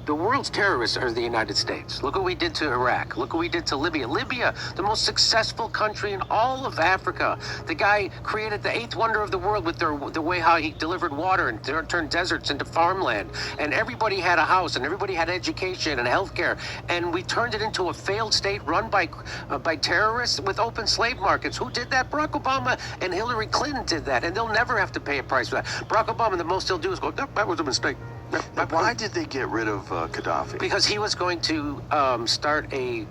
The world's terrorists are the United States. Look what we did to Iraq. Look what we did to Libya. Libya, the most successful country in all of Africa. The guy created the eighth wonder of the world with the way how he delivered water and turned deserts into farmland. And everybody had a house and everybody had education and healthcare. And we turned it into a failed state run by terrorists with open slave markets. Who did that? Barack Obama and Hillary Clinton did that. And they'll never have to pay a price for that. Barack Obama, the most he'll do is go, "Nope, that was a mistake." Why did they get rid of Gaddafi? Because he was going to start a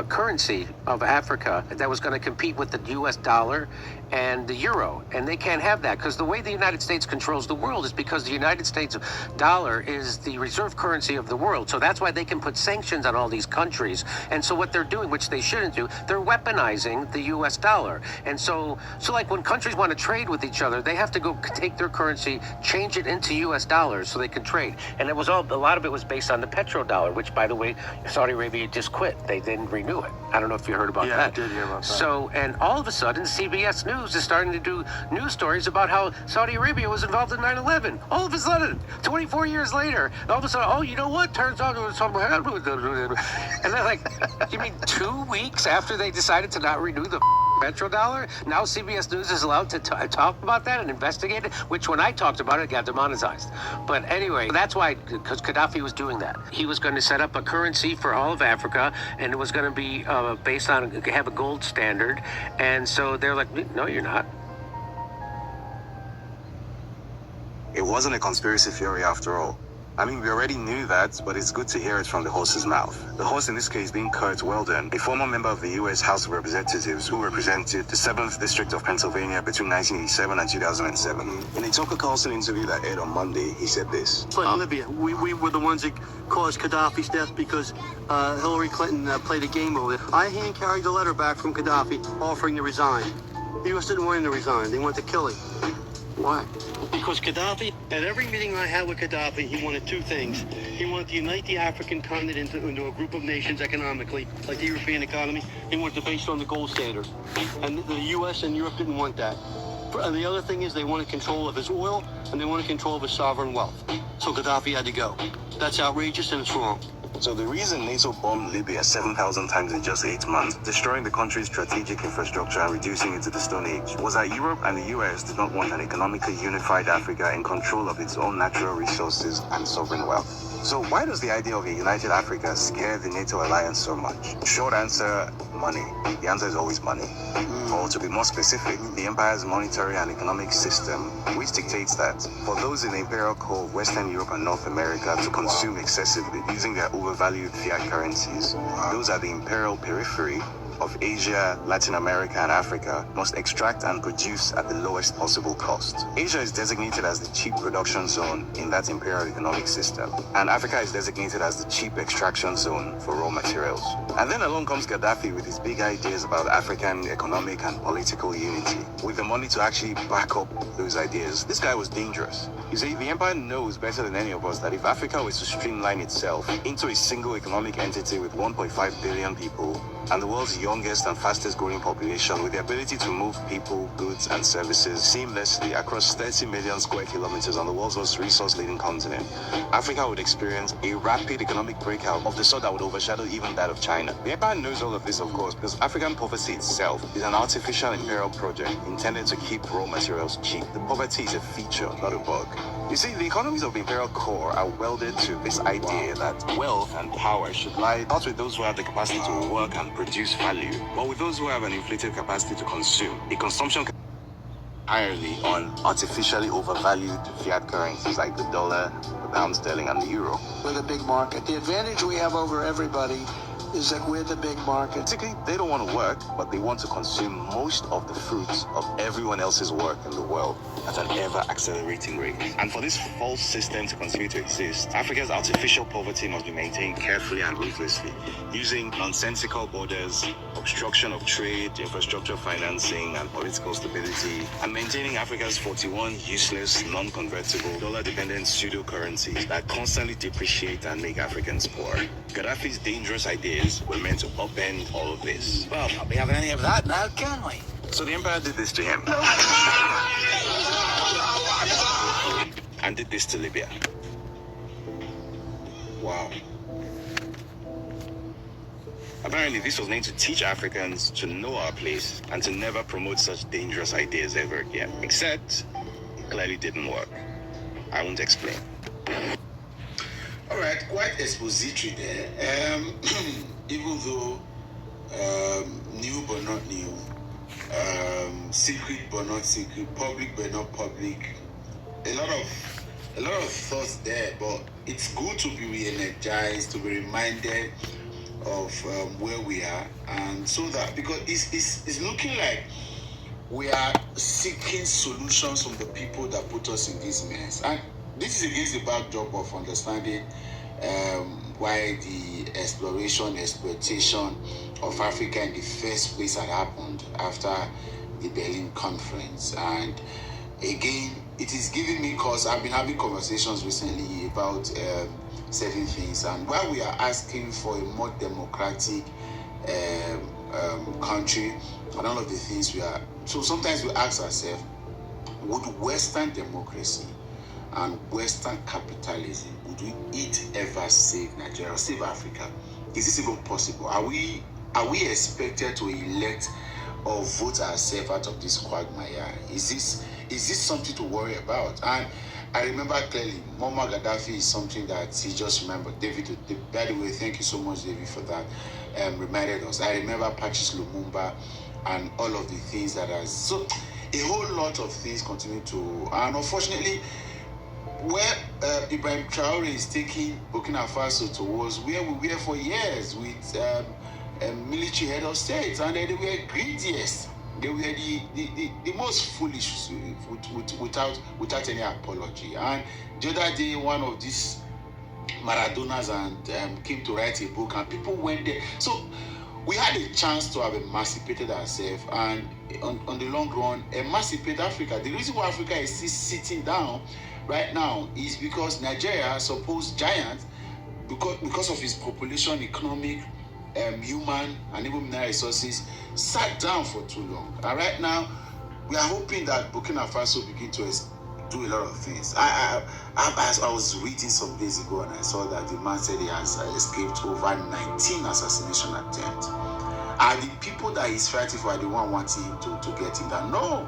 currency of Africa that was going to compete with the U.S. dollar and the euro. And they can't have that because the way the United States controls the world is because the United States dollar is the reserve currency of the world. So that's why they can put sanctions on all these countries. And so what they're doing, which they shouldn't do, they're weaponizing the U.S. dollar. And so like when countries want to trade with each other, they have to go take their currency, change it into U.S. dollars so they can trade. And it was a lot of it was based on the petrodollar, which, by the way, Saudi Arabia just quit. They didn't renew it. I don't know if you heard about that. Yeah, I did hear about that. So, and all of a sudden, CBS News is starting to do news stories about how Saudi Arabia was involved in 9/11. All of a sudden, 24 years later, all of a sudden, oh, you know what? Turns out it was something. And they're like, you mean 2 weeks after they decided to not renew the petrodollar? Now CBS News is allowed to talk about that and investigate it, which when I talked about it, got demonetized. But anyway, that's why, because Gaddafi was doing that. He was going to set up a currency for all of Africa, and it was going to be based on, have a gold standard. And so they're like, no, you're not. It wasn't a conspiracy theory after all. I mean, we already knew that, but it's good to hear it from the horse's mouth. The horse in this case being Kurt Weldon, a former member of the U.S. House of Representatives who represented the 7th District of Pennsylvania between 1987 and 2007. In a Tucker Carlson interview that aired on Monday, he said this. It's like Libya. We were the ones that caused Gaddafi's death because Hillary Clinton played a game over it. I hand-carried the letter back from Gaddafi offering to resign. The U.S. didn't want him to resign. They wanted to kill him. Why? Because Gaddafi, at every meeting I had with Gaddafi, he wanted two things. He wanted to unite the African continent into a group of nations economically, like the European economy. He wanted to base it on the gold standard. And the U.S. and Europe didn't want that. And the other thing is they wanted control of his oil, and they wanted control of his sovereign wealth. So Gaddafi had to go. That's outrageous and it's wrong. So the reason NATO bombed Libya 7,000 times in just 8 months, destroying the country's strategic infrastructure and reducing it to the Stone Age, was that Europe and the US did not want an economically unified Africa in control of its own natural resources and sovereign wealth. So why does the idea of a united Africa scare the NATO alliance so much? Short answer, money. The answer is always money. Or to be more specific, the empire's monetary and economic system, which dictates that for those in the imperial core of Western Europe and North America to consume excessively using their overvalued fiat currencies, those at the imperial periphery of Asia, Latin America, and Africa must extract and produce at the lowest possible cost. Asia is designated as the cheap production zone in that imperial economic system, and Africa is designated as the cheap extraction zone for raw materials. And then along comes Gaddafi with his big ideas about African economic and political unity, with the money to actually back up those ideas. This guy was dangerous. You see, the empire knows better than any of us that if Africa was to streamline itself into a single economic entity with 1.5 billion people, and the world's youngest and fastest growing population with the ability to move people, goods, and services seamlessly across 30 million square kilometers on the world's most resource-laden continent, Africa would experience a rapid economic breakout of the sort that would overshadow even that of China. The empire knows all of this, of course, because African poverty itself is an artificial imperial project intended to keep raw materials cheap. The poverty is a feature, not a bug. You see, the economies of the imperial core are welded to this idea that wealth and power should lie not with those who have the capacity to work and produce value, but with those who have an inflated capacity to consume. A consumption entirely on artificially overvalued fiat currencies like the dollar, the pound sterling, and the euro. We're the big market. The advantage we have over everybody is that we're the big market. Particularly, they don't want to work, but they want to consume most of the fruits of everyone else's work in the world at an ever-accelerating rate. And for this false system to continue to exist, Africa's artificial poverty must be maintained carefully and ruthlessly, using nonsensical borders, obstruction of trade, infrastructure financing, and political stability, and maintaining Africa's 41 useless, non-convertible, dollar-dependent pseudo-currencies that constantly depreciate and make Africans poor. Gaddafi's dangerous ideas were meant to upend all of this. Well, not be having any of that now, can we? So the empire did this to him. And did this to Libya. Wow. Apparently, this was meant to teach Africans to know our place and to never promote such dangerous ideas ever again. Except, it clearly didn't work. I won't explain. All right, quite expository there. Even though new but not new, secret but not secret, public but not public. A lot of thoughts there, but it's good to be re-energized, to be reminded of where we are, and so that because it's looking like we are seeking solutions from the people that put us in this mess, and this is against the backdrop of understanding why the exploitation of Africa in the first place had happened after the Berlin Conference. And again, it is giving me cause. I've been having conversations recently about certain things, and while we are asking for a more democratic country and all of the things we are, so sometimes we ask ourselves, would Western democracy and Western capitalism, would it ever save Nigeria or save Africa? Is this even possible? Are we expected to elect or vote ourselves out of this quagmire? Is this something to worry about? And I remember clearly, Muammar Gaddafi is something that he just remembered. David, by the way, thank you so much, David, for that. Reminded us. I remember Patrice Lumumba and all of the things that has. So a whole lot of things continue to, and unfortunately, where Ibrahim Traore is taking Burkina Faso towards where we were for years with military head of states, and they were greediest. They were the most foolish without any apology. And the other day, one of these Maradonas and came to write a book, and people went there. So we had a chance to have emancipated ourselves, and on the long run, emancipate Africa. The reason why Africa is still sitting down right now is because Nigeria, supposed giant, because of its population, economic, human, and even mineral resources, sat down for too long. And right now, we are hoping that Burkina Faso begin to do a lot of things. I was reading some days ago, and I saw that the man said he has escaped over 19 assassination attempts. Are the people that he's fighting for the one wanting him to get him down? No.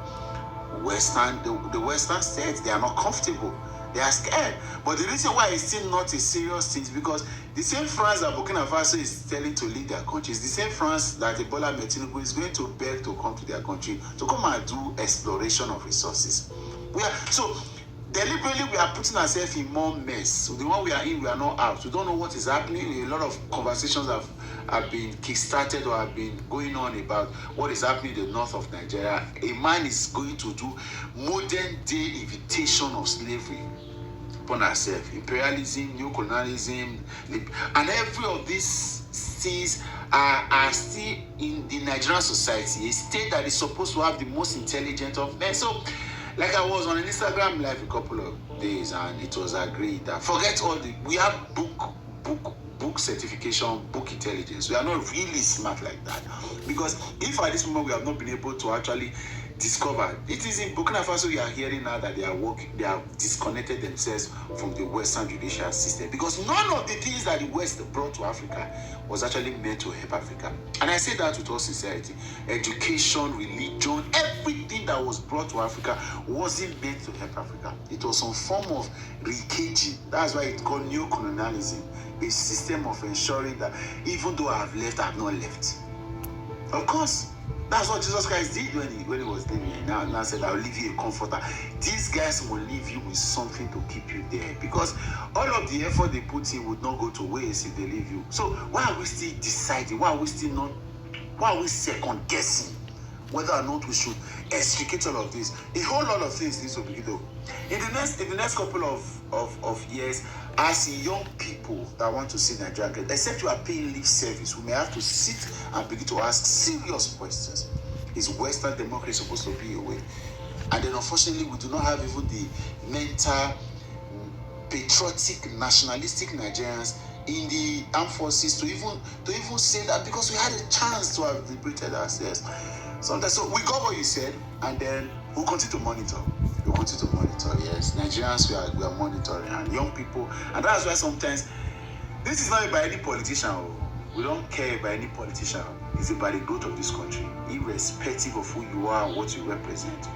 The Western states, they are not comfortable. They are scared. But the reason why it's still not a serious thing is because the same France that Burkina Faso is telling to leave their country is the same France that Ebola Ahmed Tinubu is going to beg to come to their country to come and do exploration of resources. So deliberately we are putting ourselves in more mess. So the one we are in, we are not out. We don't know what is happening. A lot of conversations have been kick-started or have been going on about what is happening in the north of Nigeria. A man is going to do modern day invitation of slavery upon ourselves. Imperialism, neocolonialism, and every of these things are still in the Nigerian society, a state that is supposed to have the most intelligent of men. So, like I was on an Instagram live a couple of days, and it was agreed that forget all we have book certification, book intelligence. We are not really smart like that, because if at this moment we have not been able to actually discover, it is in Burkina Faso we are hearing now that they have disconnected themselves from the Western judicial system, because none of the things that the West brought to Africa was actually meant to help Africa. And I say that with all sincerity. Education, religion, everything that was brought to Africa wasn't meant to help Africa. It was some form of recaging. That's why it's called neocolonialism, a system of ensuring that even though I have left, I have not left. Of course, that's what Jesus Christ did when he was living here. Now said, I'll leave you a comforter. These guys will leave you with something to keep you there, because all of the effort they put in would not go to waste if they leave you. So why are we still deciding? Why are we second guessing whether or not we should extricate all of this? A whole lot of things need to be done. In the next couple of years, as young people that want to see Nigeria, except you are paying lip service, we may have to sit and begin to ask serious questions. Is Western democracy supposed to be a way? And then unfortunately, we do not have even the mental, patriotic, nationalistic Nigerians in the armed forces to even say that, because we had a chance to have liberated ourselves. Sometimes, so we got what you said, and then we'll continue to monitor. We'll continue to monitor. Yes, Nigerians, we are monitoring, and young people, and that's why sometimes This is not about any politician. We don't care about any politician. It's about the growth of this country. Irrespective of who you are and what you represent,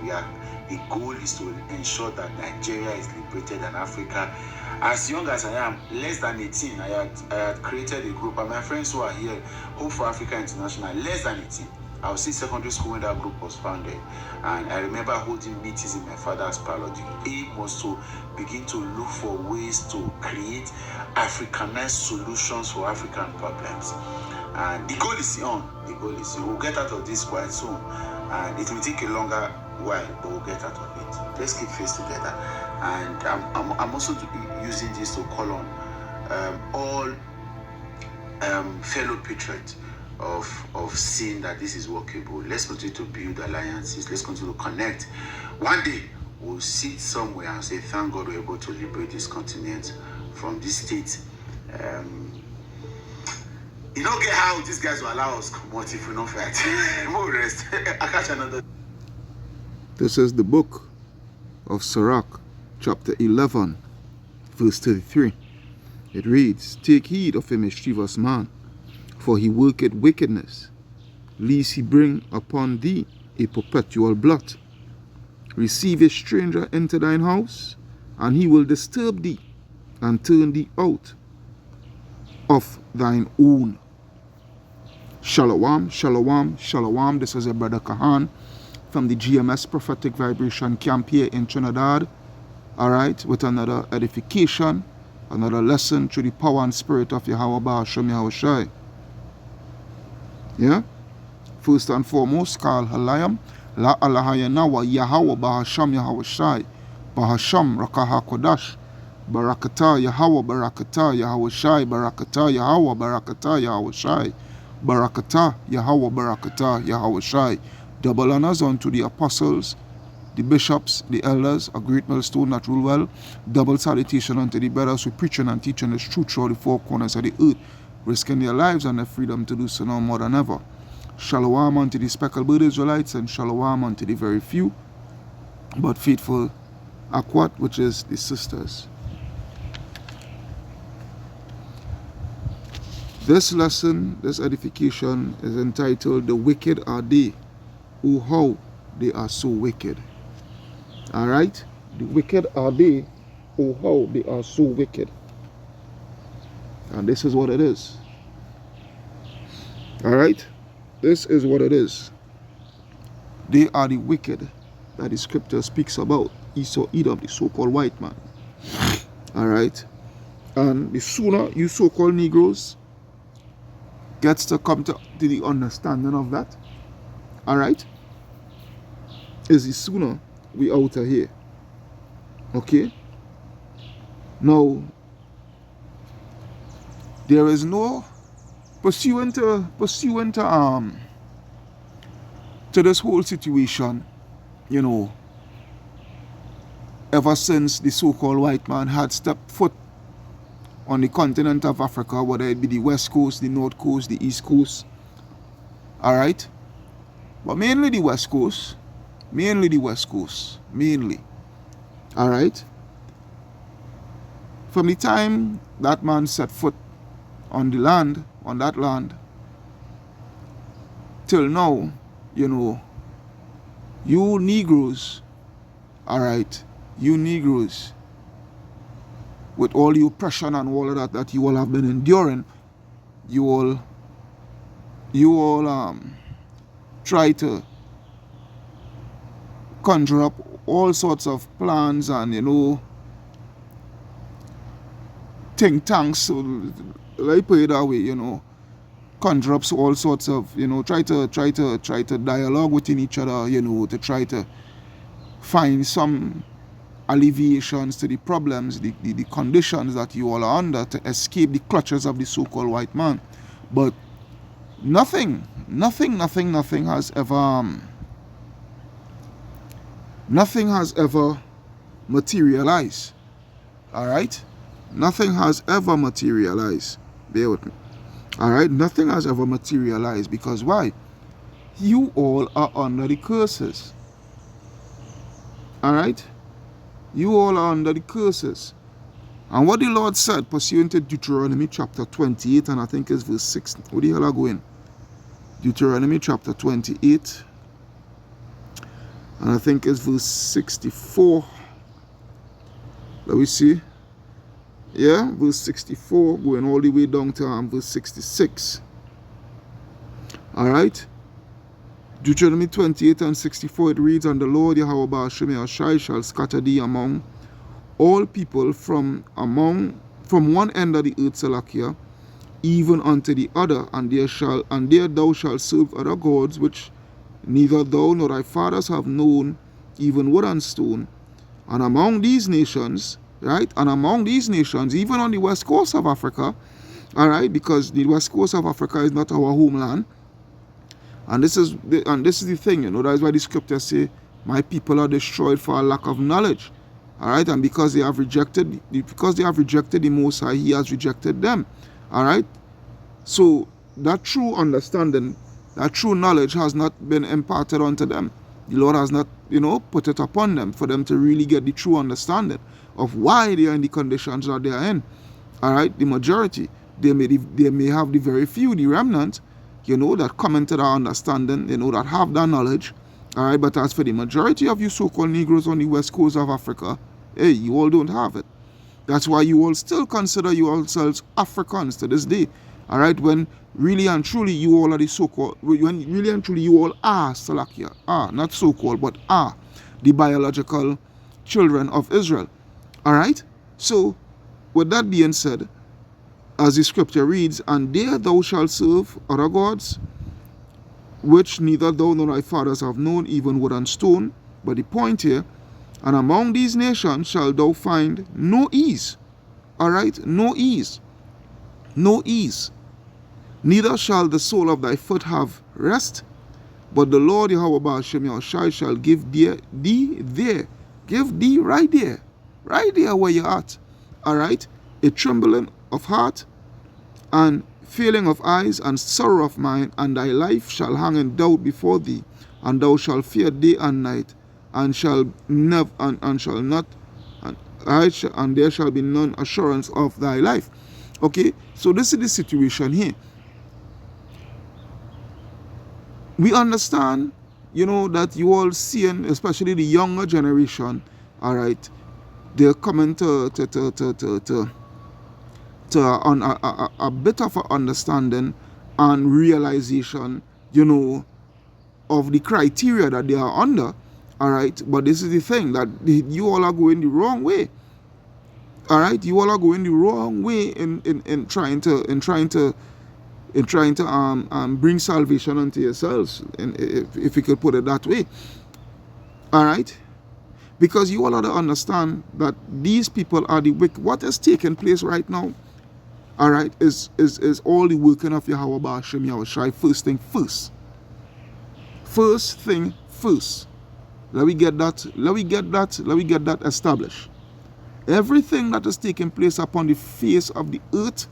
the goal is to ensure that Nigeria is liberated and Africa. As young as I am, less than 18, I had created a group, and my friends who are here, Hope for Africa International, less than 18. I was in secondary school when that group was founded, and I remember holding meetings in my father's parlor. The aim was to begin to look for ways to create Africanized solutions for African problems. And the goal is on. The goal is on. We'll get out of this quite soon, and it will take a longer while, but we'll get out of it. Let's keep face together. And I'm also using this to call on all fellow patriots of seeing that this is workable. Let's continue to build alliances. Let's continue to connect. One day we'll sit somewhere and say, thank God we're able to liberate this continent from this state. You don't get how these guys will allow us to come out if we don't fight. More rest. I catch another. This is the book of Sirach, chapter 11, verse 33. It reads, take heed of a mischievous man, for he worketh wickedness, lest he bring upon thee a perpetual blot. Receive a stranger into thine house, and he will disturb thee, and turn thee out of thine own. Shalom, shalom, shalom. This is your brother Kahan from the GMS Prophetic Vibration Camp here in Trinidad. Alright, with another edification, another lesson through the power and spirit of Yahweh Ba'ashem Yahushai. Yeah? First and foremost, Kal Halayam, La Alahayanawa Yahweh Ba'ashem Yahushai, Ba'ashem Rakaha Kodash, Barakata Yahweh Barakata Yahushai, Barakata Yahweh Barakata Yahushai, Barakata Yahweh Barakata Yahushai. Double honors unto the apostles, the bishops, the elders, a great millstone that rule well. Double salutation unto the brothers who preaching and teaching the truth throughout the four corners of the earth, risking their lives and their freedom to do so now more than ever. Shalom unto the speckled bird Israelites, and shalom unto the very few but faithful Akwat, which is the sisters. This lesson, this edification is entitled, The Wicked Are They, Oh how they are so wicked. Alright? The wicked are they, oh how they are so wicked. And this is what it is. Alright? This is what it is. They are the wicked that the scripture speaks about. Esau, Edom, the so-called white man. Alright? And the sooner you so-called Negroes gets to come to the understanding of that, alright, is the sooner we out of here. Okay? Now, there is no pursuant to this whole situation, you know, ever since the so-called white man had stepped foot on the continent of Africa, whether it be the west coast, the north coast, the east coast, alright, but mainly the west coast, alright. From the time that man set foot on the land, on that land, till now, you know, you Negroes, alright, you Negroes, with all the oppression and all of that you all have been enduring, you all try to conjure up all sorts of plans and, you know, think tanks, so let me put it that way, you know, conjure up all sorts of, you know, try to dialogue within each other, you know, to try to find some alleviations to the problems, the conditions that you all are under, to escape the clutches of the so-called white man. But nothing has ever materialized. Alright? Nothing has ever materialized. Bear with me. Alright? Nothing has ever materialized. Because why? You all are under the curses. Alright? You all are under the curses. And what the Lord said, pursuant to Deuteronomy chapter 28, and I think it's verse 6. What the hell are going? Deuteronomy chapter 28, and I think it's verse 64. Let me see. Yeah, verse 64, going all the way down to verse 66. Alright. Deuteronomy 28 and 64, it reads, And the Lord Yahweh Ba'ashem Yahushai shall scatter thee among all people from one end of the earth, Salakia, even unto the other, and there thou shalt serve other gods, which neither thou nor thy fathers have known, even wood and stone. And among these nations, right, and among these nations, even on the west coast of Africa, all right, because the west coast of Africa is not our homeland, and this is the thing, you know, that's why the scriptures say, my people are destroyed for a lack of knowledge, all right, and because they have rejected the Most High, He has rejected them, all right. So that true understanding, that true knowledge has not been imparted unto them. The Lord has not, you know, put it upon them for them to really get the true understanding of why they are in the conditions that they are in. All right, the majority, they may have the very few, the remnant, you know, that come into that understanding, you know, that have that knowledge. All right, but as for the majority of you so-called Negroes on the west coast of Africa, hey, you all don't have it. That's why you all still consider yourselves Africans to this day. All right, when really and truly you all are the so-called, when really and truly you all are Salakia, not so-called, but are the biological children of Israel. All right, so with that being said, as the scripture reads, And there thou shalt serve other gods, which neither thou nor thy fathers have known, even wood and stone. But the point here, and among these nations shalt thou find no ease. All right, no ease. No ease. Neither shall the sole of thy foot have rest, but the Lord Yahweh Ba'ashem Yahushai shall give thee there. Give thee right there where you're at. All right, a trembling of heart, and failing of eyes, and sorrow of mind, and thy life shall hang in doubt before thee, and thou shalt fear day and night, and shall never and shall not, and there shall be none assurance of thy life. Okay, so this is the situation here. We understand, you know, that you all seeing, especially the younger generation, all right, they're coming to a bit of an understanding and realization, you know, of the criteria that they are under, all right. But this is the thing, that you all are going the wrong way, all right. You all are going the wrong way in trying to bring salvation unto yourselves, and if you could put it that way, all right. Because you all ought to understand that these people are the wicked. What is taking place right now, all right, is all the working of Yahweh Ba'ashem Yahushai. First thing first. First thing first. Let me get that established. Everything that is taking place upon the face of the earth,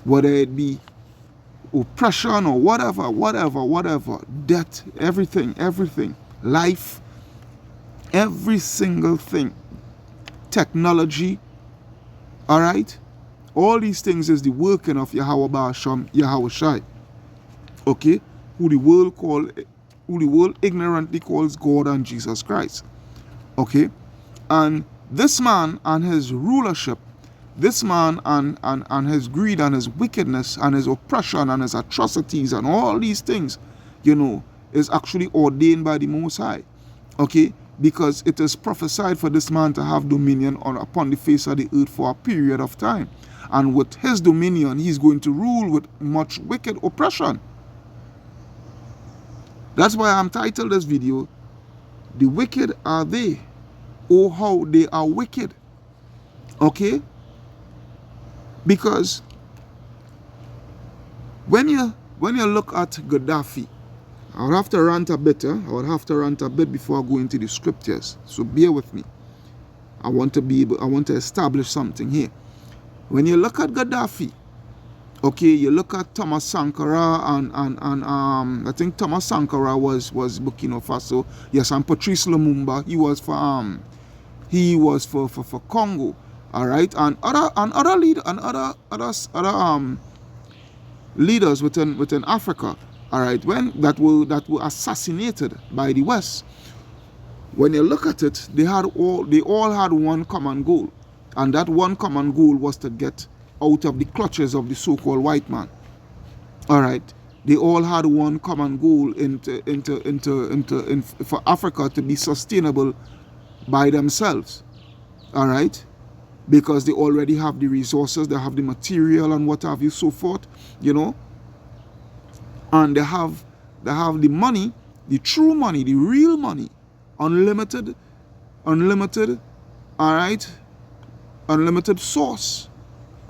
whether it be oppression or whatever, death, everything, life, every single thing, technology, all right, all these things is the working of Yahweh Ba'ashem Yahushai, okay, who the world ignorantly calls God and Jesus Christ, okay. And this man and his rulership, this man and his greed and his wickedness and his oppression and his atrocities and all these things, you know, is actually ordained by the Most High, okay, because it is prophesied for this man to have dominion upon the face of the earth for a period of time, and with his dominion he's going to rule with much wicked oppression. That's why I'm titled this video, The Wicked Are They, or How They Are Wicked, okay. Because when you look at Gaddafi, I would have to rant a bit. I would have to rant a bit before I go into the scriptures. So bear with me. I want to establish something here. When you look at Gaddafi, okay, you look at Thomas Sankara and I think Thomas Sankara was Burkina Faso. Yes, and Patrice Lumumba, he was for Congo. all right, and other leaders within Africa, all right, that were assassinated by the West. When you look at it, they all had one common goal, and that one common goal was to get out of the clutches of the so-called white man. All right, they all had one common goal for Africa to be sustainable by themselves. All right, because they already have the resources, they have the material and what have you, so forth, you know, and they have the money, the true money, the real money, unlimited, all right, unlimited source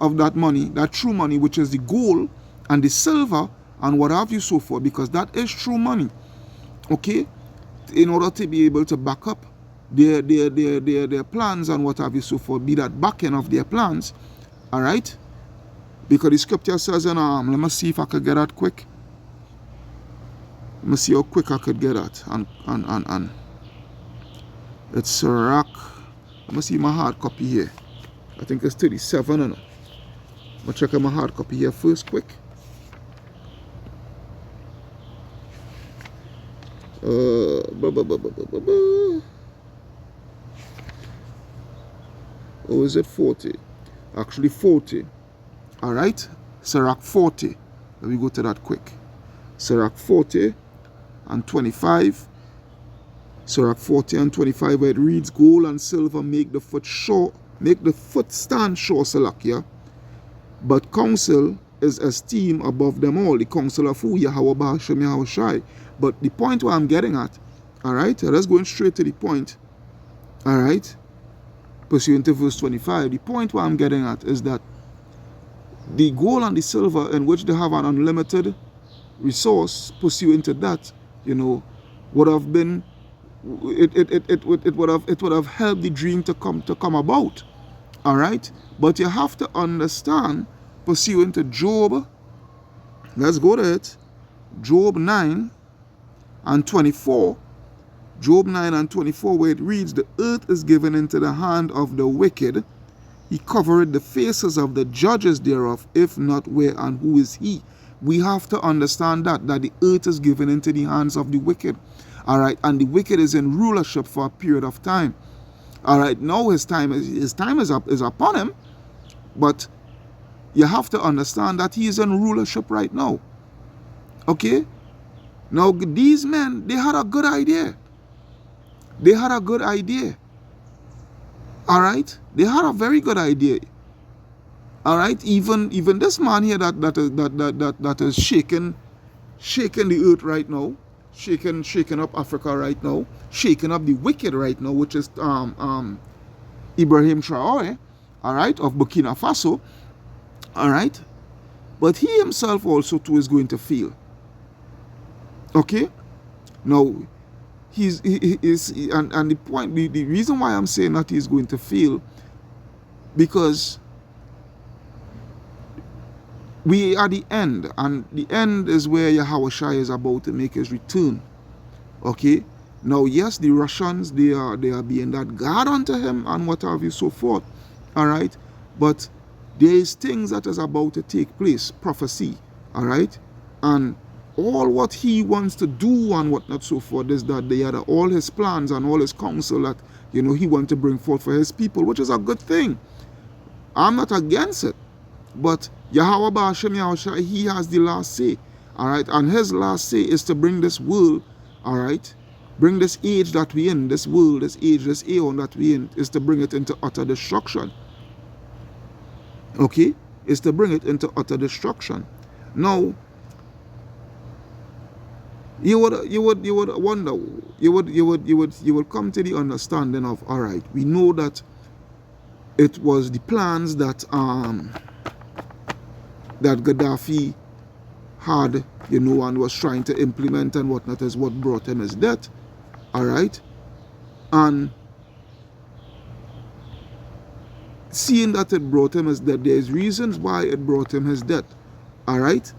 of that money, that true money, which is the gold and the silver and what have you, so forth, because that is true money, okay, in order to be able to back up their plans and what have you, so forth, be that back end of their plans, all right, because the scripture says, and let me see if I could get that quick. Let me see how quick I could get that, and it's Sirach. Let me see my hard copy here. I think it's 37, and I'm gonna check out my hard copy here first, quick. Or is it 40? Actually 40. All right, Sirach 40. Let me go to that quick. Sirach 40 and 25. Sirach 40 and 25, where it reads, gold and silver make the foot stand sure, Salakia. But counsel is esteemed above them all. The counsel of who? Yahweh Bahashem Yahweh Shai. But the point where I'm getting at, all right, let's go straight to the point, all right, pursuant to verse 25. The point where I'm getting at is that the gold and the silver, in which they have an unlimited resource, pursuant to that, you know, would have been, it would have helped the dream to come about, all right. But you have to understand, pursuant to Job, let's go to it, Job 9 and 24. Job 9 and 24, where it reads, the earth is given into the hand of the wicked. He covereth the faces of the judges thereof. If not, where and who is he? We have to understand that the earth is given into the hands of the wicked. All right, and the wicked is in rulership for a period of time. All right, now his time is upon him, but you have to understand that he is in rulership right now. Okay? Now, these men, they had a good idea. They had a good idea. All right? They had a very good idea. All right? Even this man here that is shaking the earth right now, shaking up Africa right now, shaking up the wicked right now, which is Ibrahim Traore, all right, of Burkina Faso, all right? But he himself also too is going to fail. Okay? Now, he is, and the point, the reason why I'm saying that he's going to fail, because we are at the end, and the end is where Yahweh Shai is about to make his return. Okay? Now, yes, the Russians, they are being that guard unto him and what have you, so forth. All right? But there is things that is about to take place, prophecy. All right? And all what he wants to do and whatnot, so forth, is that they are all his plans and all his counsel that, you know, he wants to bring forth for his people, which is a good thing. I'm not against it. But Yahweh Ba'ashem Yahushua, he has the last say. All right? And his last say is to bring this world, all right? Bring this age that we in, this world, this age, this aeon that we in, is to bring it into utter destruction. Okay? Is to bring it into utter destruction. Now, you would wonder, you would come to the understanding of, all right, we know that it was the plans that that Gaddafi had, you know, and was trying to implement and whatnot, is what brought him his death. All right? And seeing that it brought him his death, there's reasons why it brought him his death. All right?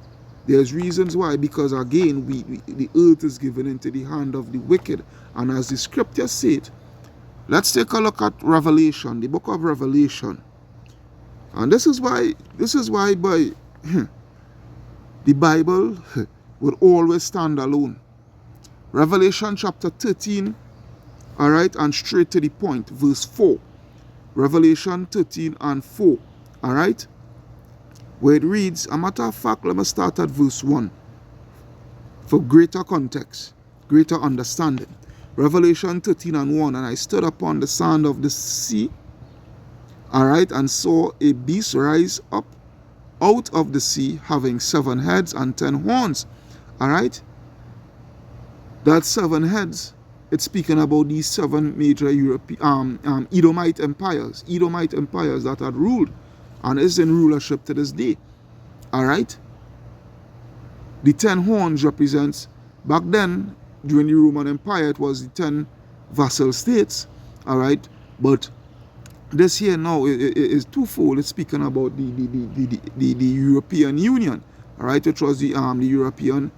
There's reasons why, because again, the earth is given into the hand of the wicked. And as the scripture said, let's take a look at Revelation, the book of Revelation. And this is why by the Bible would always stand alone. Revelation chapter 13, all right, and straight to the point, verse 4. Revelation 13 and 4, all right, where it reads, a matter of fact, let me start at verse 1 for greater context, greater understanding. Revelation 13 and 1, and I stood upon the sand of the sea, all right, and saw a beast rise up out of the sea, having 7 heads and 10 horns, all right. That 7 heads, it's speaking about these 7 major European, Edomite empires that had ruled and is in rulership to this day. All right. The 10 horns represents, back then during the Roman Empire, it was the 10 vassal states. All right. But this here now is twofold. It's speaking about the European Union. All right, which was the European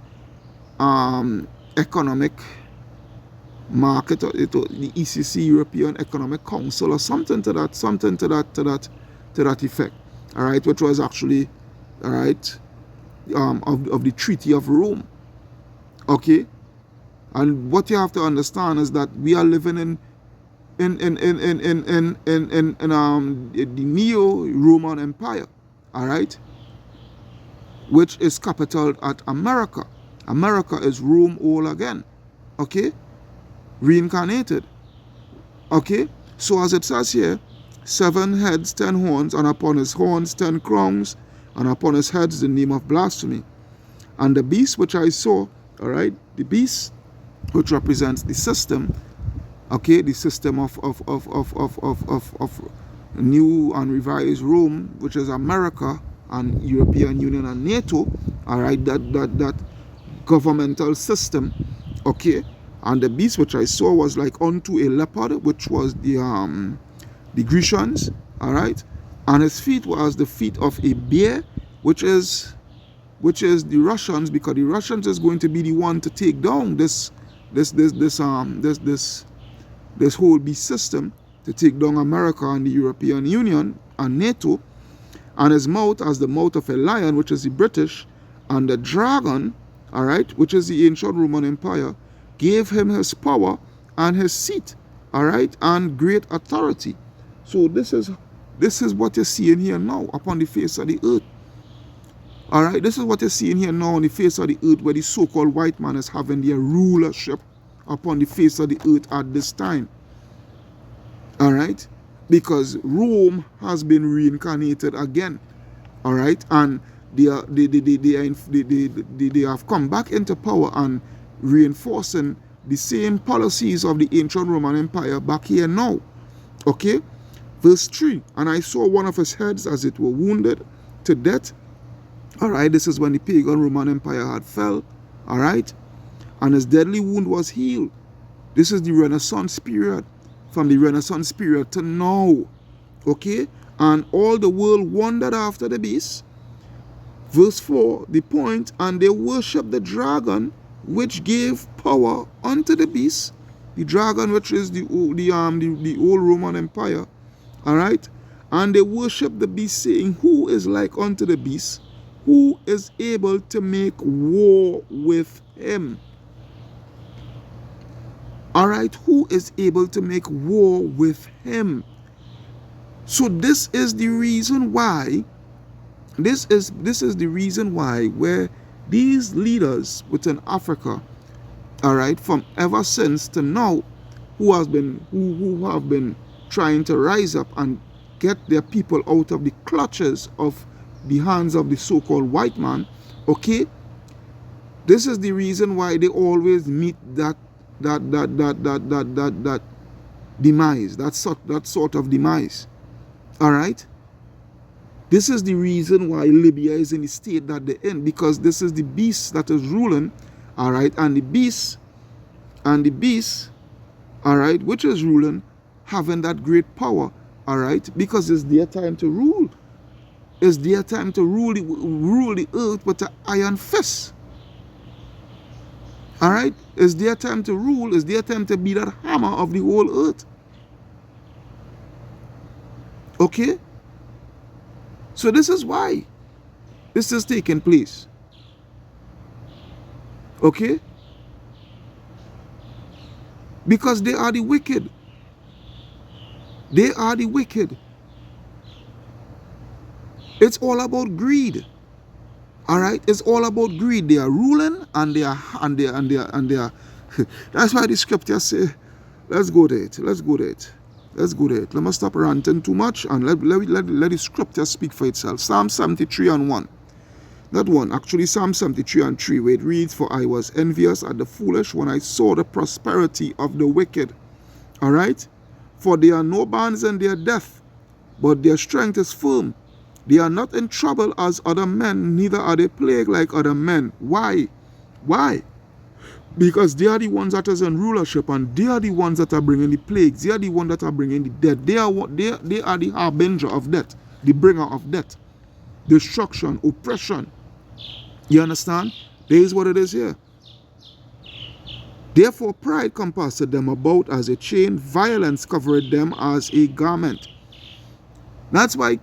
Economic Market, the ECC, European Economic Council, or something to that effect. All right, which was actually, all right, of the Treaty of Rome. Okay, and what you have to understand is that we are living in the Neo-Roman Empire. All right, which is capital at America. America is Rome all again. Okay, reincarnated. Okay, so as it says here, 7 heads, 10 horns, and upon his horns 10 crowns, and upon his heads the name of blasphemy. And the beast which I saw, all right, the beast which represents the system, okay, the system of new and revised Rome, which is America and European Union and NATO, all right, that governmental system, okay. And the beast which I saw was like unto a leopard, which was the Grecians, all right, and his feet were as the feet of a bear, which is the Russians, because the Russians is going to be the one to take down this whole beast system, to take down America and the European Union and NATO. And his mouth as the mouth of a lion, which is the British, and the dragon, all right, which is the ancient Roman Empire, gave him his power and his seat, all right, and great authority. So this is what you're seeing here now upon the face of the earth. All right, this is what you're seeing here now on the face of the earth, where the so-called white man is having their rulership upon the face of the earth at this time. All right, because Rome has been reincarnated again. All right, and they have come back into power and reinforcing the same policies of the ancient Roman Empire back here now. Okay, verse 3, and I saw one of his heads as it were wounded to death. All right, this is when the pagan Roman Empire had fell. All right, and his deadly wound was healed. This is the Renaissance period, from the Renaissance period to now. Okay, and all the world wondered after the beast. Verse 4, the point, and they worship the dragon, which gave power unto the beast. The dragon, which is the old Roman Empire. All right, and they worship the beast, saying, who is like unto the beast? Who is able to make war with him? All right, who is able to make war with him? So this is the reason why. This is the reason why, where these leaders within Africa, all right, from ever since to now, who have been trying to rise up and get their people out of the clutches of the hands of the so-called white man. Okay, this is the reason why they always meet that demise, that sort of demise. All right. This is the reason why Libya is in the state that they're in, because this is the beast that is ruling, all right, and the beast, all right, which is ruling, having that great power, all right, because it's their time to rule. It's their time to rule the earth with an iron fist. All right, it's their time to rule. It's their time to be that hammer of the whole earth. Okay. So this is why this is taking place. Okay? Because they are the wicked. They are the wicked. It's all about greed. All right? It's all about greed. They are ruling and they are that's why the scripture say, let's go there. Let's go there. Let's go there. Let me stop ranting too much and let the scripture speak for itself. Psalm 73 and 1. That one, actually Psalm 73 and 3, where it reads, "For I was envious at the foolish when I saw the prosperity of the wicked." All right? "For there are no bands in their death, but their strength is firm. They are not in trouble as other men, neither are they plagued like other men." Why? Why? Because they are the ones that is in rulership, and they are the ones that are bringing the plagues. They are the ones that are bringing the death. They are the harbinger of death, the bringer of death, destruction, oppression. You understand? There is what it is here. "Therefore pride compasseth them about as a chain, violence covereth them as a garment." That's why,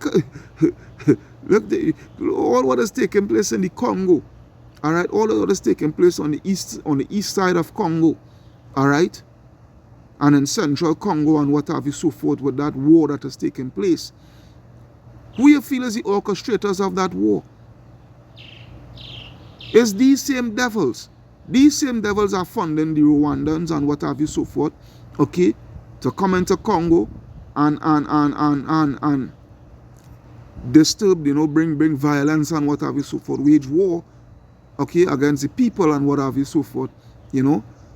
look, all what is taking place in the Congo, all right, all what is taking place on the east side of Congo, all right, and in central Congo and what have you, so forth, with that war that is taking place. Who you feel is the orchestrators of that war? It's these same devils. These same devils are funding the Rwandans and what have you, so forth, okay, to come into Congo and disturb, bring violence and what have you, so forth, wage war, okay, against the people and what have you, so forth,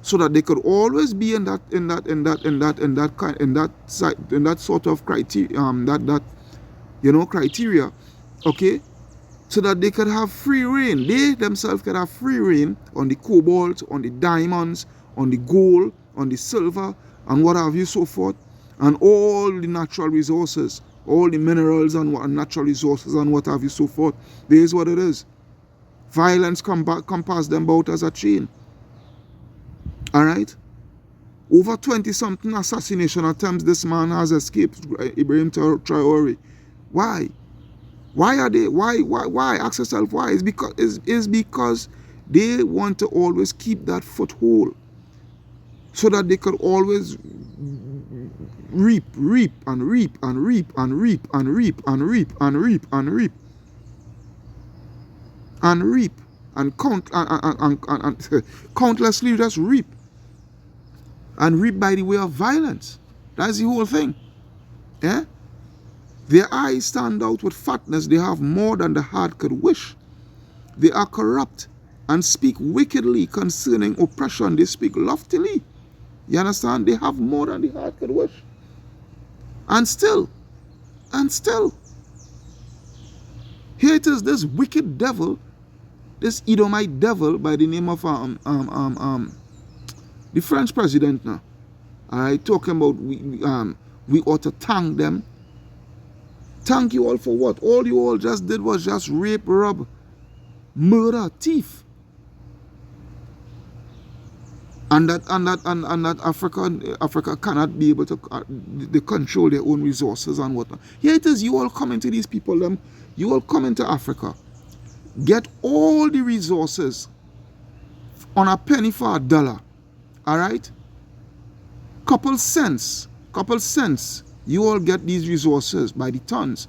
so that they could always be in that sort of criteria, criteria, okay, so that they could have free reign. They themselves could have free reign on the cobalt, on the diamonds, on the gold, on the silver, and what have you, so forth, and all the natural resources, all the minerals and natural resources and what have you, so forth. There is what it is. Violence compass them about as a chain. All right? Over 20-something assassination attempts this man has escaped, Ibrahim Traore. Why? Why are they? Why? Ask yourself why. It's because they want to always keep that foothold, so that they could always reap and reap and reap and reap and reap and reap and reap and reap and reap and countlessly just reap and reap by the way of violence. That's the whole thing. Yeah. Their eyes stand out with fatness. They have more than the heart could wish. They are corrupt and speak wickedly concerning oppression. They speak loftily. You understand? They have more than the heart could wish. And still, here it is, this wicked devil, this Edomite devil by the name of the French president now. All right, talking about we ought to thank them. Thank you all for what? All you all just did was just rape, rob, murder, thief. And that Africa cannot be able to they control their own resources and whatnot. Here it is, you all come into these people, you all come into Africa, get all the resources on a penny for $1. All right? Couple cents, you all get these resources by the tons,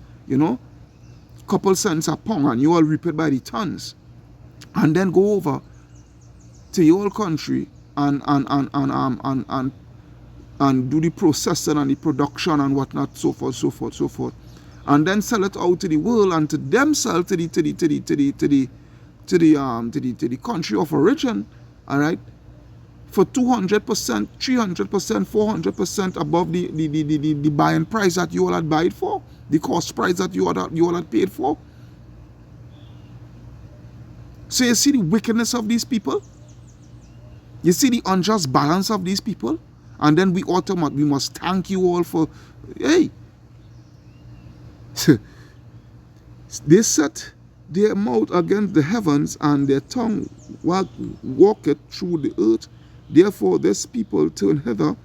couple cents a pound, and you all reap it by the tons, and then go over to your country and do the processing and the production and whatnot, so forth, and then sell it out to the world and to themselves, to the country of origin, all right, for 200%, 300%, 400% above the buying price that you all had bought for, the cost price that you all had paid for. So you see the wickedness of these people? You see the unjust balance of these people? And then we must thank you all for, hey. They set their mouth against the heavens, and their tongue walketh through the earth. Therefore this people turn hither,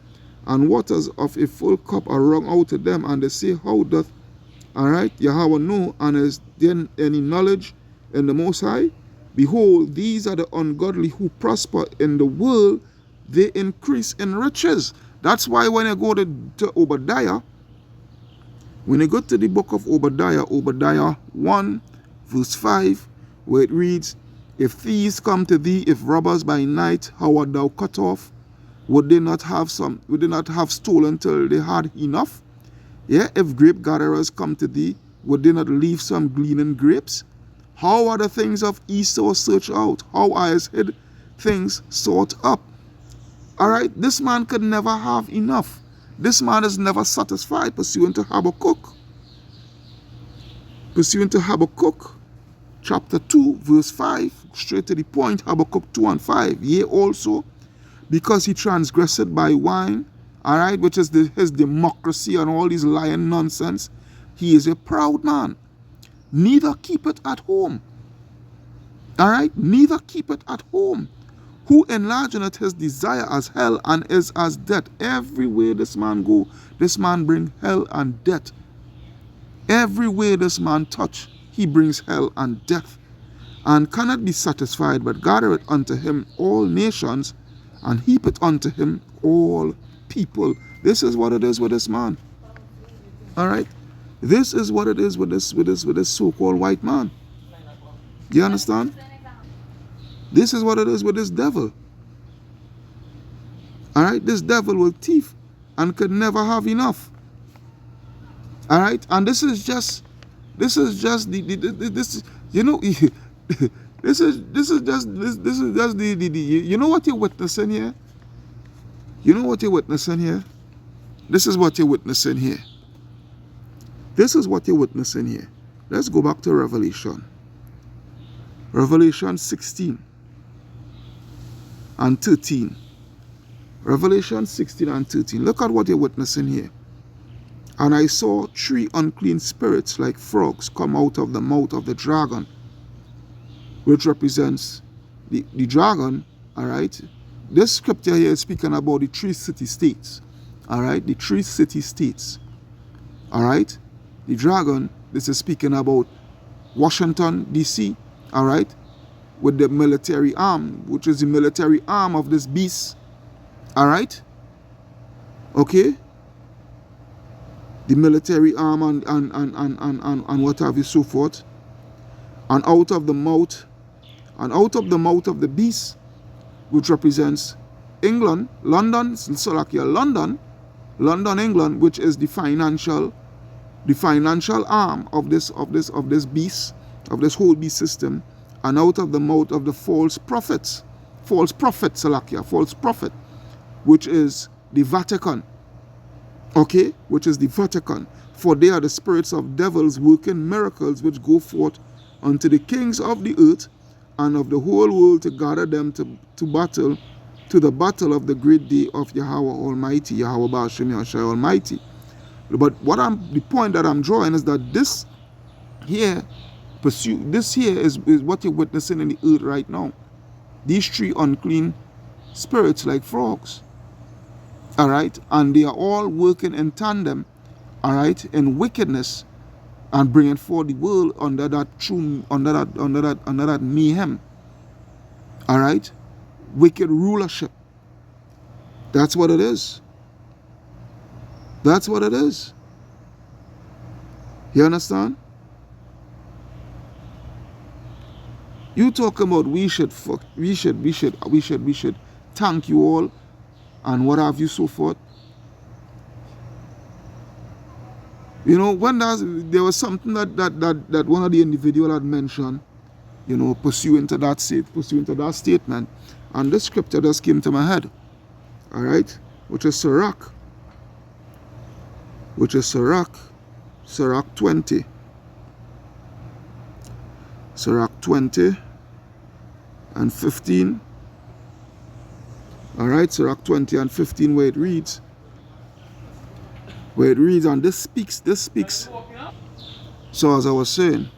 and waters of a full cup are wrung out to them, and they say, how doth All right, Yahweh know, and is there any knowledge in the Most High? Behold, these are the ungodly who prosper in the world, they increase in riches. That's why when you go to Obadiah, when you go to the book of Obadiah, Obadiah 1, verse 5, where it reads, if thieves come to thee, if robbers by night, how art thou cut off? Would they not have stolen till they had enough? Yeah, if grape gatherers come to thee, would they not leave some gleaning grapes? How are the things of Esau searched out? How are his hid things sought up? All right, this man could never have enough. This man is never satisfied, pursuant to Habakkuk. Pursuant to Habakkuk, chapter 2, verse 5, straight to the point, Habakkuk 2 and 5. Yea, also, because he transgressed by wine, all right, which is his democracy and all these lying nonsense, he is a proud man. Neither keep it at home. All right, neither keep it at home. Who enlargeneth his desire as hell and is as death. Everywhere this man go, this man bring hell and death. Everywhere this man touch, he brings hell and death. And cannot be satisfied, but gathereth unto him all nations, and heapeth unto him all people. This is what it is with this man. All right, this is what it is with this so-called white man. Do you understand? This is what it is with this devil. All right, this devil will thief and could never have enough. All right, and this is just this you know this is just the you know what you're witnessing here. You know what you're witnessing here? This is what you're witnessing here. This is what you're witnessing here. Let's go back to Revelation. Revelation 16 and 13. Revelation 16 and 13. Look at what you're witnessing here. And I saw 3 unclean spirits like frogs come out of the mouth of the dragon, which represents the dragon, all right? This scripture here is speaking about the 3 city-states, all right? The 3 city-states, all right? The dragon, this is speaking about Washington, D.C., all right? With the military arm, which is the military arm of this beast, all right? Okay? The military arm and what have you, so forth. And out of the mouth of the beast, which represents England, London, Slovakia, London, England, which is the financial arm of this beast, of this whole beast system, and out of the mouth of the false prophet, which is the Vatican. Okay, which is the Vatican. For they are the spirits of devils working miracles, which go forth unto the kings of the earth and of the whole world to gather them to battle, to the battle of the great day of Yahweh Almighty, Yahweh Ba'ashem Yahshai Almighty. But the point that I'm drawing is that this here is what you're witnessing in the earth right now. These 3 unclean spirits like frogs. All right, and they are all working in tandem, all right, in wickedness, and bringing forth the world under that mayhem. All right, wicked rulership. That's what it is. That's what it is. You understand? You talk about we should thank you all and what have you, so forth. You know, when there was something that one of the individual had mentioned, you know, pursuant to that statement, and this scripture just came to my head. All right, which is Sirach 20. Sirach 20 and 15. All right, Sirach 20 and 15, where it reads, and this speaks. So as I was saying,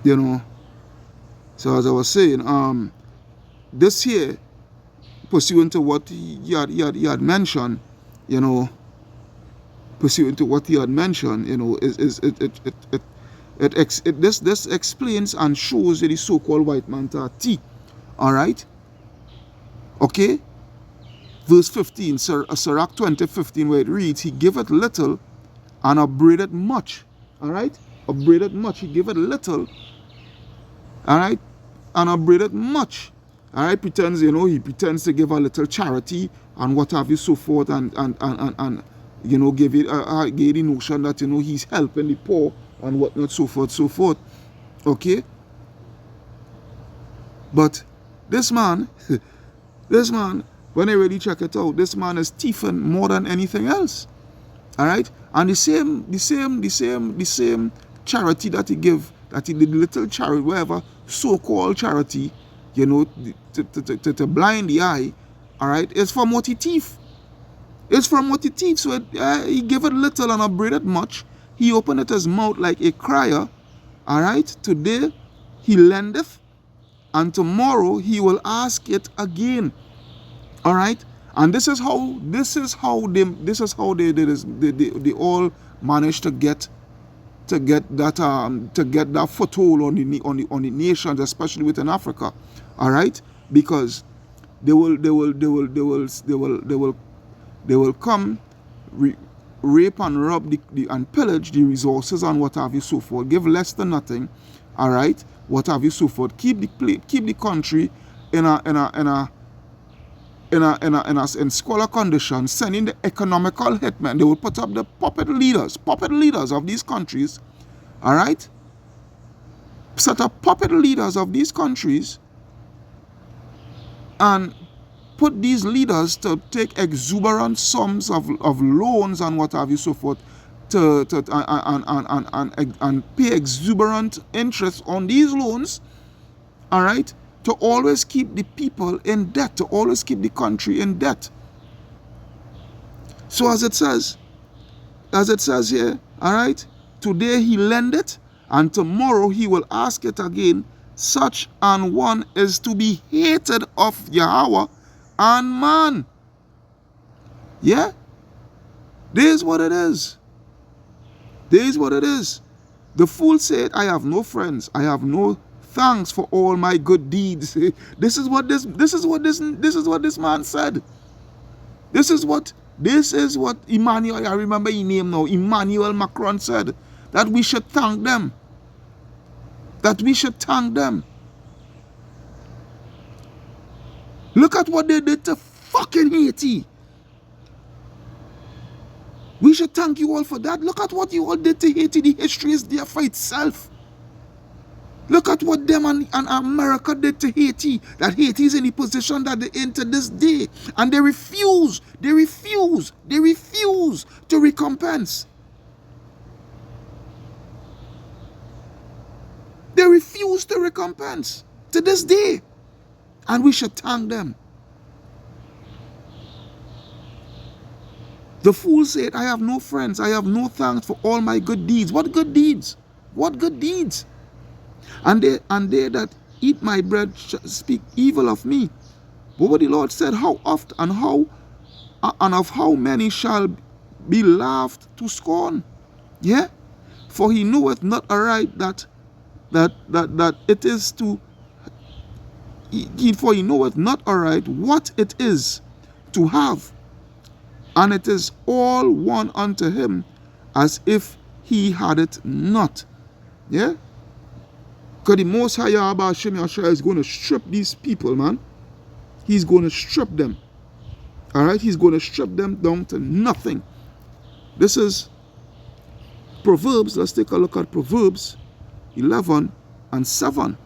you know, this here, pursuant to what he had mentioned, you know, pursuant to what he had mentioned, you know, this explains and shows the so-called white mentality. All right, okay. Verse 15, Sirach 20:15, where it reads, "He giveth little and upbraideth much." All right, upbraideth much. He giveth little, all right, and upbraideth much. All right, pretends, you know, he pretends to give a little charity and what have you, so forth, and you know, give the notion that, you know, he's helping the poor and whatnot, so forth, so forth. Okay, but this man, this man, when I really check it out, this man is thieving more than anything else. All right, and the same charity that he give, that he did, little charity, whatever so-called charity, you know, to blind the eye, all right, is from what he thief. It's from what he thief. So he gave it little and upbraided much. He opened his mouth like a crier. All right, today he lendeth, and tomorrow he will ask it again. All right, and this is how they all managed to get that foothold on the nations, especially within Africa. All right, because they will come, rape and rob and pillage the resources and what have you, so forth. Give less than nothing. All right, what have you, so forth. Keep the country in squalor conditions, sending the economical hitmen. They will put up the puppet leaders of these countries. All right, set up puppet leaders of these countries and put these leaders to take exuberant sums of loans and what have you, so forth, and pay exuberant interest on these loans. All right, to always keep the people in debt, to always keep the country in debt. So as it says here, all right, today he lendeth, and tomorrow he will ask it again. Such an one is to be hated of Yahweh and man. Yeah? This is what it is. This is what it is. The fool said, I have no friends, I have no thanks for all my good deeds. This is what this man said. This is what Emmanuel, I remember his name now, Emmanuel Macron said, that we should thank them. That we should thank them. Look at what they did to fucking Haiti. We should thank you all for that. Look at what you all did to Haiti. The history is there for itself. Look at what them and America did to Haiti. That Haiti is in the position that they're in to this day. And they refuse to recompense. They refuse to recompense to this day. And we should thank them. The fool said, I have no friends, I have no thanks for all my good deeds. What good deeds? What good deeds? And they that eat my bread speak evil of me. But what the Lord said, how oft and of how many shall be laughed to scorn? Yeah? For he knoweth not aright that it is to, for he knoweth not aright what it is to have, and it is all one unto him as if he had it not. Yeah? Because the Most High Yahweh Hashem Yahshua is going to strip these people, man. He's going to strip them. Alright? He's going to strip them down to nothing. This is Proverbs. Let's take a look at Proverbs 11 and 7.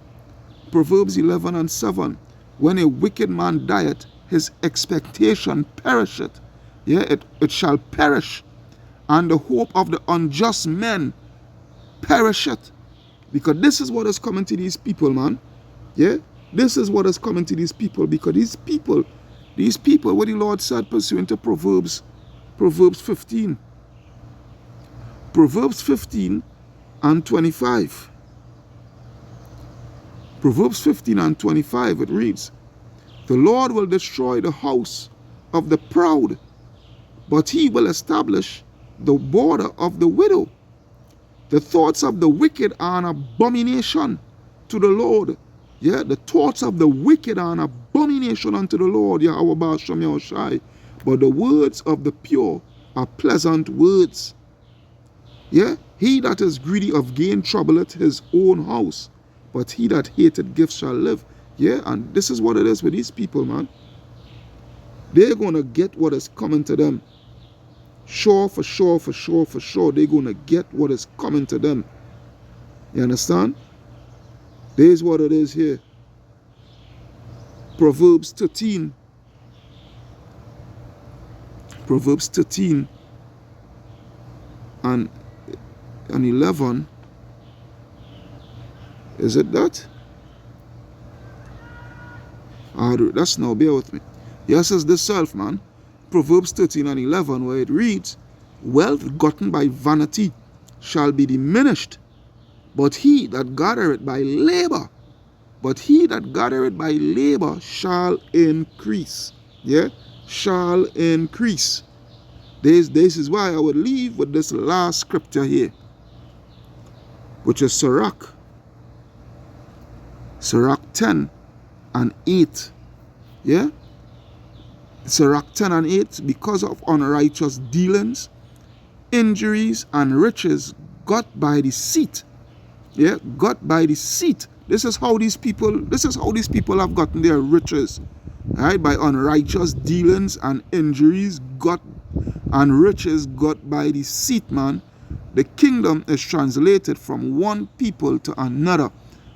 Proverbs 11 and 7. When a wicked man dieth, his expectation perisheth. Yeah, it shall perish. And the hope of the unjust men perisheth. Because this is what is coming to these people, man. Yeah? This is what is coming to these people. Because these people, what the Lord said pursuant to Proverbs 15. Proverbs 15 and 25. Proverbs 15 and 25, it reads, the Lord will destroy the house of the proud, but he will establish the border of the widow. The thoughts of the wicked are an abomination to the Lord. Yeah, the thoughts of the wicked are an abomination unto the Lord, Yahweh Ba'ashem Yahushai. But the words of the pure are pleasant words. Yeah, he that is greedy of gain troubleth his own house, but he that hated gifts shall live. Yeah, and this is what it is with these people, man. They're going to get what is coming to them. Sure, for sure, they're going to get what is coming to them. You understand? There's what it is here. Proverbs 13. Proverbs 13 and 11. Is it that? That's now, bear with me. Yes, it's this self, man. Proverbs 13 and 11, where it reads, wealth gotten by vanity shall be diminished, but he that gathereth by labor, shall increase. Yeah, shall increase. This is why I would leave with this last scripture here, which is Sirach 10 and 8. Yeah, Sirach 10 and 8, because of unrighteous dealings, injuries, and riches got by deceit. Yeah, got by deceit. This is how these people have gotten their riches. Right? By unrighteous dealings and injuries and riches got by deceit, man. The kingdom is translated from one people to another.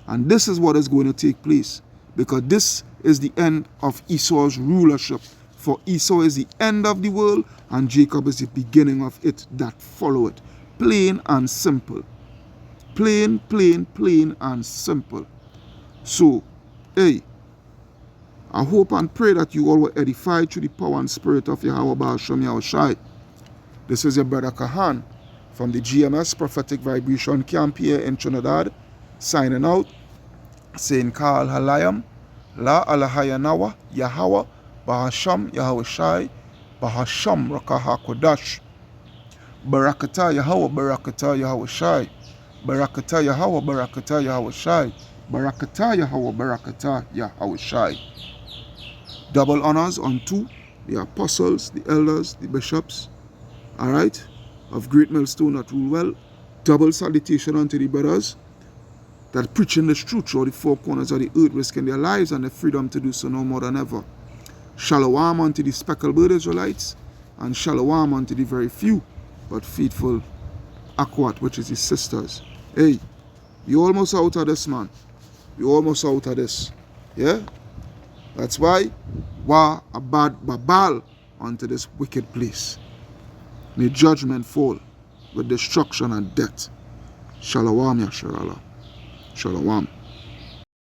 And this is what is going to take place, because this is the end of Esau's rulership. For Esau is the end of the world, and Jacob is the beginning of it that follow it. Plain and simple. Plain and simple. So, hey, I hope and pray that you all were edified through the power and spirit of Yahweh Ba'ashem Yahushai. This is your brother Kahan from the GMS Prophetic Vibration Camp here in Trinidad, signing out, saying Kal Halayam, La Alahayanawa, Yahweh, Bahasham Yahushai, Bahasham Rakaha Kodash, Barakata Yahweh, Barakata Yahushai, Barakata Yahweh, Barakata Yahushai, Barakata Yahweh, Barakata Yahushai. Double honors unto the apostles, the elders, the bishops, alright, of Great Millstone that rule well. Double salutation unto the brothers that preaching this truth through the four corners of the earth, risking their lives and their freedom to do so no more than ever. Shalom unto the speckled bird Israelites, and shalom unto the very few but faithful Akwat, which is his sisters. Hey, you almost out of this, man. You almost out of this. Yeah? That's why Wa Abad Babal unto this wicked place. May judgment fall with destruction and death. Shalom Yasharallah. Shalom.